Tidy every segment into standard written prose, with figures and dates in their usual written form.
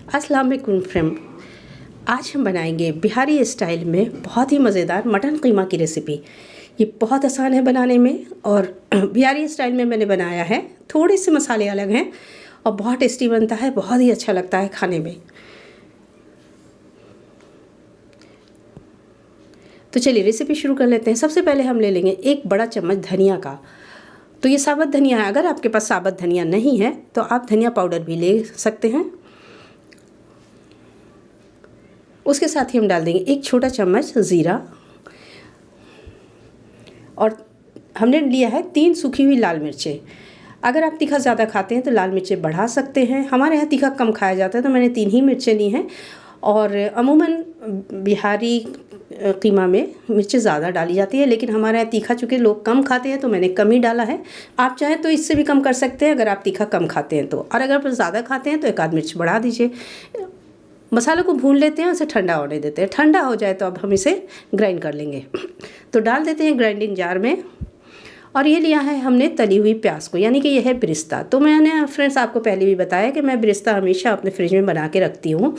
अस्सलाम वालेकुम फ्रेंड। आज हम बनाएंगे बिहारी स्टाइल में बहुत ही मज़ेदार मटन कीमा की रेसिपी। ये बहुत आसान है बनाने में और बिहारी स्टाइल में मैंने बनाया है। थोड़े से मसाले अलग हैं और बहुत टेस्टी बनता है, बहुत ही अच्छा लगता है खाने में। तो चलिए रेसिपी शुरू कर लेते हैं। सबसे पहले हम ले लेंगे एक बड़ा चम्मच धनिया का। तो ये साबुत धनिया है। अगर आपके पास साबुत धनिया नहीं है तो आप धनिया पाउडर भी ले सकते हैं। उसके साथ ही हम डाल देंगे एक छोटा चम्मच ज़ीरा और हमने लिया है 3 सूखी हुई लाल मिर्चें। अगर आप तीखा ज़्यादा खाते हैं तो लाल मिर्चें बढ़ा सकते हैं। हमारे यहाँ तीखा कम खाया जाता है तो मैंने 3 ही मिर्चें ली हैं। और अमूमन बिहारी कीमा में मिर्चें ज़्यादा डाली जाती है, लेकिन हमारे यहाँ तीखा चूँकि लोग कम खाते हैं तो मैंने कम ही डाला है। आप चाहें तो इससे भी कम कर सकते हैं अगर आप तीखा कम खाते हैं तो, और अगर आप ज़्यादा खाते हैं तो 1 आध मिर्च बढ़ा दीजिए। मसालों को भून लेते हैं, उसे ठंडा होने देते हैं। ठंडा हो जाए तो अब हम इसे ग्राइंड कर लेंगे। तो डाल देते हैं ग्राइंडिंग जार में। और ये लिया है हमने तली हुई प्याज को, यानी कि यह है बिरिस्ता। तो मैंने फ्रेंड्स आपको पहले भी बताया कि मैं बिरिस्ता हमेशा अपने फ्रिज में बना के रखती हूँ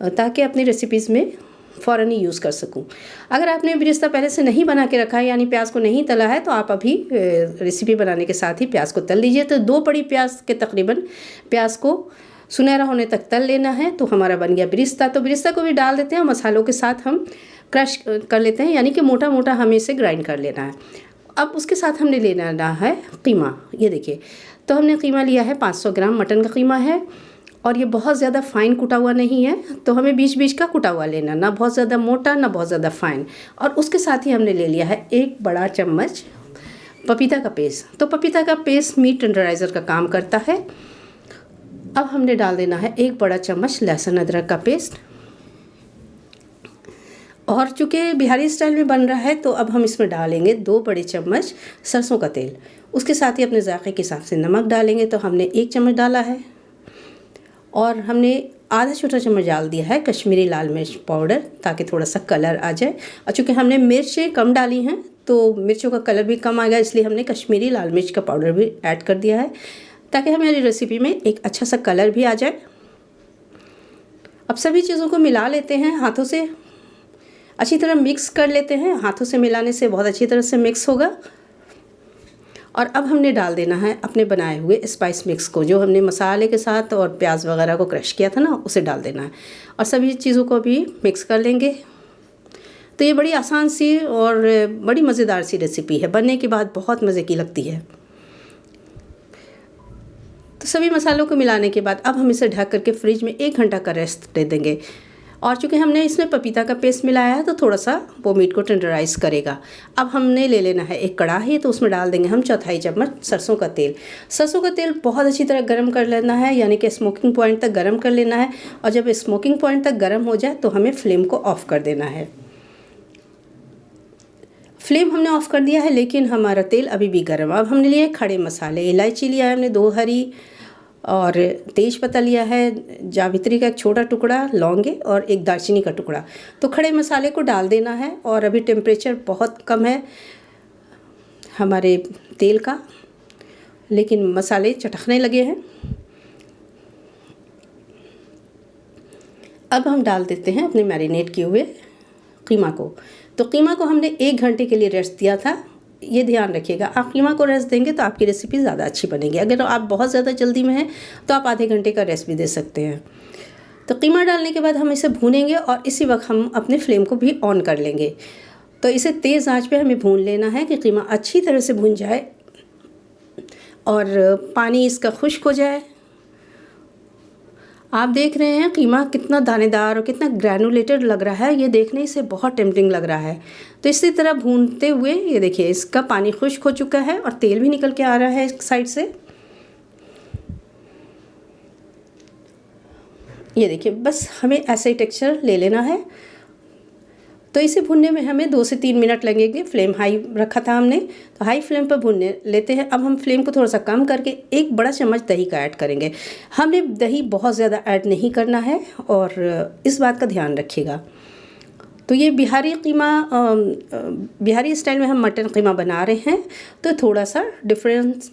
ताकि अपनी रेसिपीज़ में फ़ौरन ही यूज़ कर सकूं। अगर आपने बिरिस्ता पहले से नहीं बना के रखा है, यानी प्याज को नहीं तला है, तो आप अभी रेसिपी बनाने के साथ ही प्याज को तल लीजिए। तो 2 बड़ी प्याज के तकरीबन प्याज को सुनहरा होने तक तल लेना है। तो हमारा बन गया बिरिस्ता। तो बिरिस्ता को भी डाल देते हैं और मसालों के साथ हम क्रश कर लेते हैं, यानी कि मोटा मोटा हमें इसे ग्राइंड कर लेना है। अब उसके साथ हमने लेना है कीमा। ये देखिए, तो हमने कीमा लिया है 500 ग्राम मटन का कीमा है और ये बहुत ज़्यादा फ़ाइन कुटा हुआ नहीं है, तो हमें बीच बीच का कुटा हुआ लेना, ना बहुत ज़्यादा मोटा ना बहुत ज़्यादा फ़ाइन। और उसके साथ ही हमने ले लिया है 1 बड़ा चम्मच पपीता का पेस्ट। तो पपीता का पेस्ट मीट टेंडराइज़र का काम करता है। अब हमने डाल देना है 1 बड़ा चम्मच लहसुन अदरक का पेस्ट। और चूँकि बिहारी स्टाइल में बन रहा है तो अब हम इसमें डालेंगे 2 बड़े चम्मच सरसों का तेल। उसके साथ ही अपने जायके के हिसाब से नमक डालेंगे। तो हमने 1 चम्मच डाला है और हमने आधा छोटा चम्मच डाल दिया है कश्मीरी लाल मिर्च पाउडर, ताकि थोड़ा सा कलर आ जाए। और चूँकि हमने मिर्चें कम डाली हैं तो मिर्चों का कलर भी कम आएगा, इसलिए हमने कश्मीरी लाल मिर्च का पाउडर भी ऐड कर दिया है ताकि हमारी रेसिपी में एक अच्छा सा कलर भी आ जाए। अब सभी चीज़ों को मिला लेते हैं, हाथों से अच्छी तरह मिक्स कर लेते हैं। हाथों से मिलाने से बहुत अच्छी तरह से मिक्स होगा। और अब हमने डाल देना है अपने बनाए हुए स्पाइस मिक्स को, जो हमने मसाले के साथ और प्याज वगैरह को क्रश किया था ना, उसे डाल देना है और सभी चीज़ों को भी मिक्स कर लेंगे। तो ये बड़ी आसान सी और बड़ी मज़ेदार सी रेसिपी है, बनने के बाद बहुत मज़े की लगती है। तो सभी मसालों को मिलाने के बाद अब हम इसे ढक करके फ्रिज में 1 घंटा का रेस्ट दे देंगे। और चूँकि हमने इसमें पपीता का पेस्ट मिलाया है तो थोड़ा सा वो मीट को टेंडराइज़ करेगा। अब हमने ले लेना है एक कढ़ाई, तो उसमें डाल देंगे हम 1/4 चम्मच सरसों का तेल। सरसों का तेल बहुत अच्छी तरह गर्म कर लेना है, यानी कि स्मोकिंग पॉइंट तक गर्म कर लेना है। और जब स्मोकिंग पॉइंट तक गर्म हो जाए तो हमें फ्लेम को ऑफ़ कर देना है। फ्लेम हमने ऑफ़ कर दिया है, लेकिन हमारा तेल अभी भी गर्म। अब हमने लिए खड़े मसाले, इलायची लिया है हमने 2 हरी, और तेज पत्ता लिया है, जावित्री का 1 छोटा टुकड़ा, लौंगे और 1 दालचीनी का टुकड़ा। तो खड़े मसाले को डाल देना है। और अभी टेम्परेचर बहुत कम है हमारे तेल का, लेकिन मसाले चटकने लगे हैं। अब हम डाल देते हैं अपने मैरिनेट किए हुए कीमा को। तो कीमा को हमने 1 घंटे के लिए रेस्ट दिया था। ये ध्यान रखिएगा, आप कीमा को रेस्ट देंगे तो आपकी रेसिपी ज़्यादा अच्छी बनेगी। अगर आप बहुत ज़्यादा जल्दी में हैं तो आप आधे घंटे का रेस्ट भी दे सकते हैं। तो कीमा डालने के बाद हम इसे भूनेंगे और इसी वक्त हम अपने फ्लेम को भी ऑन कर लेंगे। तो इसे तेज़ आंच पे हमें भून लेना है कि कीमा अच्छी तरह से भून जाए और पानी इसका खुश्क हो जाए। आप देख रहे हैं कीमा कितना दानेदार और कितना ग्रैनुलेटेड लग रहा है, ये देखने से बहुत टेम्पटिंग लग रहा है। तो इसी तरह भूनते हुए ये देखिए इसका पानी खुश्क हो चुका है और तेल भी निकल के आ रहा है एक साइड से। ये देखिए, बस हमें ऐसा ही टेक्सचर ले लेना है। तो इसे भुनने में हमें 2 से 3 मिनट लगेंगे। फ्लेम हाई रखा था हमने, तो हाई फ्लेम पर भुनने लेते हैं। अब हम फ्लेम को थोड़ा सा कम करके 1 बड़ा चम्मच दही का ऐड करेंगे। हमने दही बहुत ज़्यादा ऐड नहीं करना है और इस बात का ध्यान रखिएगा। तो ये बिहारी कीमा बिहारी स्टाइल में हम मटन कीमा बना रहे हैं, तो थोड़ा सा डिफरेंट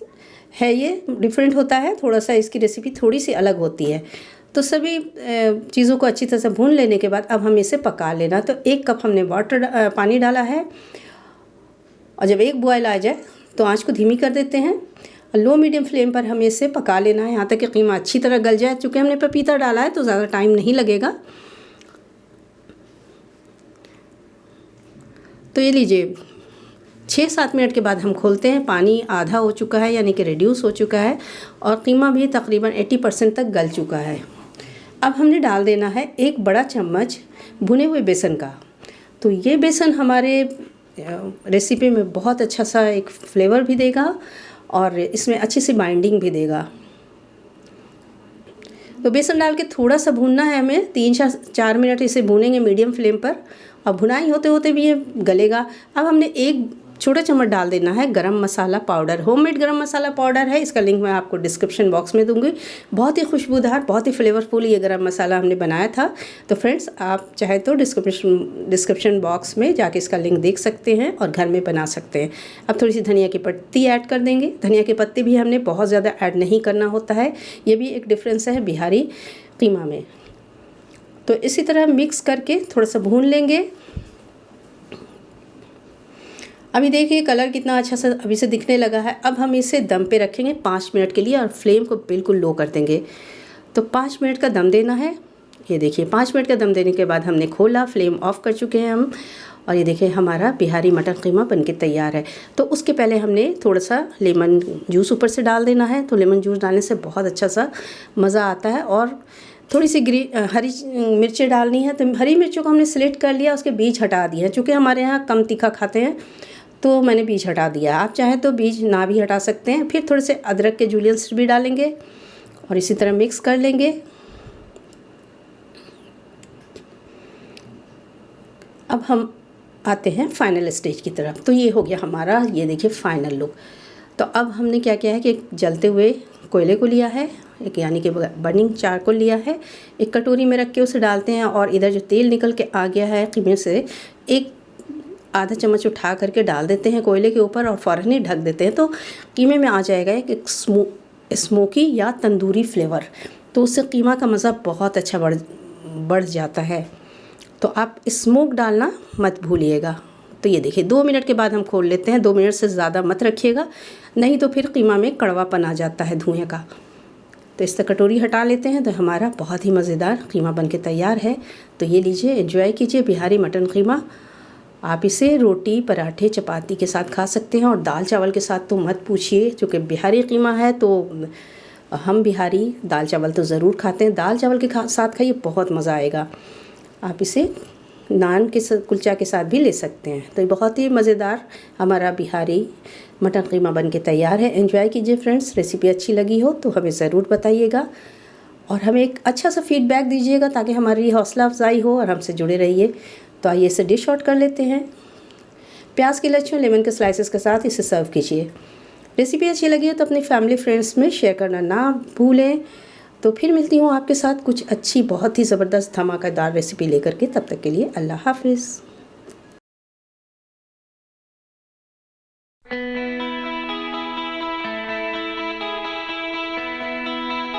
है, ये डिफरेंट होता है थोड़ा सा, इसकी रेसिपी थोड़ी सी अलग होती है। तो सभी चीज़ों को अच्छी तरह से भून लेने के बाद अब हमें इसे पका लेना। तो 1 कप हमने पानी डाला है और जब एक बॉयल आ जाए तो आंच को धीमी कर देते हैं। लो मीडियम फ्लेम पर हमें इसे पका लेना है यहाँ तक कि कीमा अच्छी तरह गल जाए। चूँकि हमने पपीता डाला है तो ज़्यादा टाइम नहीं लगेगा। तो ये लीजिए 6-7 मिनट के बाद हम खोलते हैं। पानी आधा हो चुका है यानी कि रिड्यूस हो चुका है और कीमा भी तकरीबन 80% तक गल चुका है। अब हमने डाल देना है 1 बड़ा चम्मच भुने हुए बेसन का। तो ये बेसन हमारे रेसिपी में बहुत अच्छा सा एक फ्लेवर भी देगा और इसमें अच्छी सी बाइंडिंग भी देगा। तो बेसन डाल के थोड़ा सा भूनना है हमें। 3-4 मिनट इसे भूनेंगे मीडियम फ्लेम पर और भुनाई होते होते भी ये गलेगा। अब हमने 1 छोटा चम्मच डाल देना है गरम मसाला पाउडर। होममेड गरम मसाला पाउडर है, इसका लिंक मैं आपको डिस्क्रिप्शन बॉक्स में दूंगी। बहुत ही खुशबूदार, बहुत ही फ्लेवरफुल ये गरम मसाला हमने बनाया था। तो फ्रेंड्स, आप चाहे तो डिस्क्रिप्शन बॉक्स में जाके इसका लिंक देख सकते हैं और घर में बना सकते हैं। अब थोड़ी सी धनिया की पत्ती ऐड कर देंगे। धनिया के पत्ते भी हमने बहुत ज़्यादा ऐड नहीं करना होता है, ये भी एक डिफरेंस है बिहारी कीमा में। तो इसी तरह मिक्स करके थोड़ा सा भून लेंगे। अभी देखिए कलर कितना अच्छा सा अभी से दिखने लगा है। अब हम इसे दम पे रखेंगे 5 मिनट के लिए और फ्लेम को बिल्कुल लो कर देंगे। तो 5 मिनट का दम देना है। ये देखिए 5 मिनट का दम देने के बाद हमने खोला, फ्लेम ऑफ कर चुके हैं हम और ये देखिए हमारा बिहारी मटन कीमा बनके तैयार है। तो उसके पहले हमने थोड़ा सा लेमन जूस ऊपर से डाल देना है। तो लेमन जूस डालने से बहुत अच्छा सा मज़ा आता है। और थोड़ी सी हरी मिर्चें डालनी है। तो हरी मिर्चों को हमने सिलेक्ट कर लिया, उसके बीज हटा दिए हैं। चूँकि हमारे यहाँ कम तीखा खाते हैं तो मैंने बीज हटा दिया। आप चाहें तो बीज ना भी हटा सकते हैं। फिर थोड़े से अदरक के जूलियंस भी डालेंगे और इसी तरह मिक्स कर लेंगे। अब हम आते हैं फाइनल स्टेज की तरफ। तो ये हो गया हमारा, ये देखिए फाइनल लुक। तो अब हमने क्या किया है कि एक जलते हुए कोयले को लिया है, एक यानी कि बर्निंग चारकोल लिया है, एक कटोरी में रख के उसे डालते हैं और इधर जो तेल निकल के आ गया है कीमे से, एक आधा चम्मच उठा करके डाल देते हैं कोयले के ऊपर और फ़ौरन ही ढक देते हैं। तो कीमे में आ जाएगा एक स्मोकी या तंदूरी फ्लेवर। तो उससे कीमा का मज़ा बहुत अच्छा बढ़ जाता है। तो आप स्मोक डालना मत भूलिएगा। तो ये देखिए 2 मिनट के बाद हम खोल लेते हैं। 2 मिनट से ज़्यादा मत रखिएगा, नहीं तो फिर कीमा में कड़वापन आ जाता है धुएँ का। तो इस तरह कटोरी हटा लेते हैं। तो हमारा बहुत ही मज़ेदार कीमा बनके तैयार है। तो ये लीजिए, एंजॉय कीजिए बिहारी मटन कीमा। आप इसे रोटी, पराठे, चपाती के साथ खा सकते हैं और दाल चावल के साथ तो मत पूछिए। चूँकि बिहारी कीमा है तो हम बिहारी दाल चावल तो ज़रूर खाते हैं। दाल चावल के साथ खाइए, बहुत मज़ा आएगा। आप इसे नान के साथ, कुलचा के साथ भी ले सकते हैं। तो ये बहुत ही मज़ेदार हमारा बिहारी मटन कीमा बनके तैयार है। एंजॉय कीजिए फ्रेंड्स। रेसिपी अच्छी लगी हो तो हमें ज़रूर बताइएगा और हमें एक अच्छा सा फीडबैक दीजिएगा ताकि हमारी हौसला अफजाई हो और हमसे जुड़े रहिए। तो आइए इसे डिश आउट कर लेते हैं। प्याज के लच्छों, लेमन के स्लाइसेस के साथ इसे सर्व कीजिए। रेसिपी अच्छी लगी हो तो अपनी फैमिली फ्रेंड्स में शेयर करना ना भूलें। तो फिर मिलती हूँ आपके साथ कुछ अच्छी, बहुत ही ज़बरदस्त धमाकेदार रेसिपी लेकर के। तब तक के लिए अल्लाह हाफिज़।